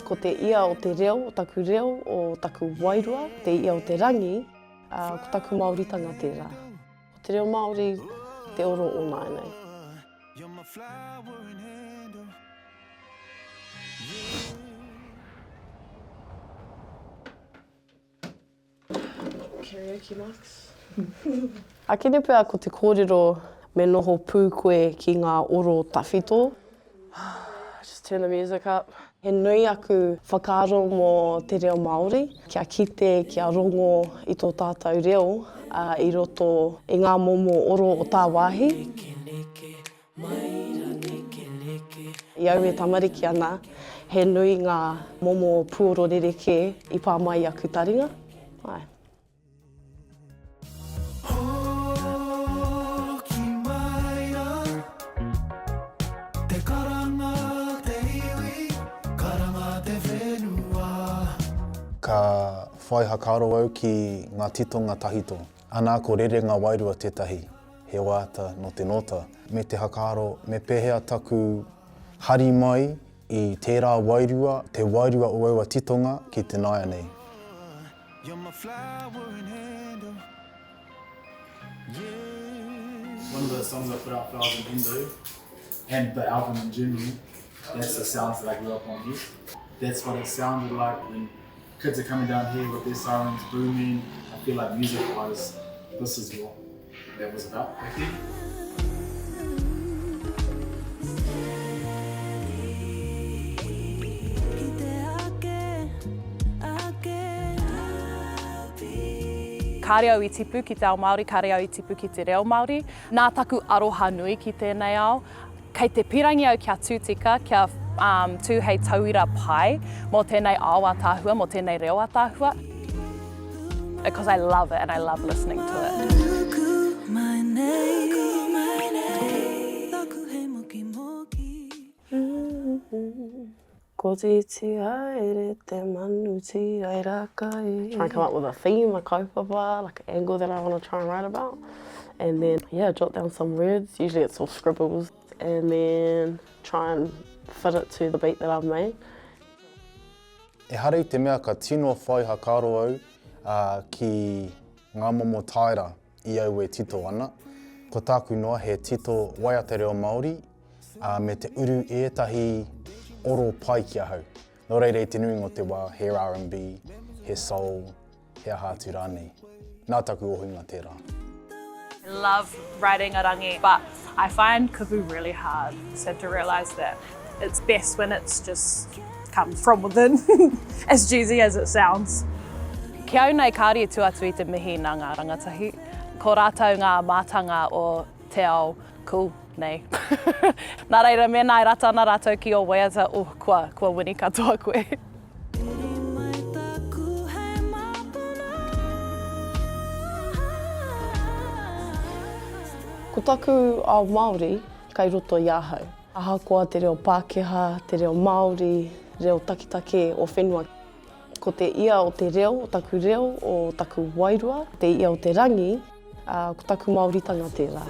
Ko te ia o te reo, o taku reo, o taku wairua, te ia o te rangi, ko taku Māoritanga tērā. Ko te reo Māori, te oro o nāi. Karaoke marks. Akene pēr ko te kōrero me noho pū koe ki ngā oro tawhito. Just turn the music up. He nui aku whakaaro mō te reo Māori. Kia kite, kia rongo i tō tātou reo i roto i ngā momo oro o tā wāhi. I au e tamariki ana, he nui ngā momo pūoro rereke i pā mai aku taringa. Ai. Ka whai hakaro au ki ngā titonga tahito. Anā ko rere ngā wairua tētahi, he waiata no te nota. Me te hakaro, me pehea taku hari mai i tērā wairua, te wairua o aua titonga ki te naia nei. One of the songs I put out for Flowers in Indo, and the album in general, that's the sounds that I grew up on here. That's what it sounded like when kids are coming down here with their sirens booming. I feel like music-wise, this is what that was about back then. Kāreau i tipu ki te ao Māori, kāreau i tipu ki te reo Māori. Nā taku aroha nui ki tēnei ao. Kei te pirangi au kia tūtika, kia tū hei tauira pai mō tēnei aoa tāhua, mō tēnei reo tāhua. Because I love it and I love listening to it. Ko te iti aere, te manu ti ai rakai. Try and come up with a theme, a kaupapa, like an angle that I want to try and write about. And then, yeah, jot down some words. Usually it's all scribbles. And then try and fit it to the beat that I've made. E hara i te mea ka tino whai hakaro au ki ngā momo taira I au e tito ana. Ko tāku noa he tito waiata reo Māori me te uru ētahi oro pai kia hau. Nō reira I te nui ngō te wā, he R&B, he soul, he hātu rānei. Nā taku ohinga tērā. I love writing a rangi, but I find kupu really hard. So to realise that it's best when it's just comes from within, as cheesy as it sounds. Ki au nei kāri e tuatu I te mihi nā ngā rangatahi. Ko rātou ngā mātanga o te ao, cool, nei. Nā reira me nai rata nā rātou ki o waiata, kua wini katoa koe. Ko taku ao Māori, kai roto I ahau. Ahakoa te reo Pākehā, te reo Māori, reo takitake o whenua. Ko te ia o te reo, o taku reo, o taku wairua, te ia o te rangi, ko taku Māoritanga tērā.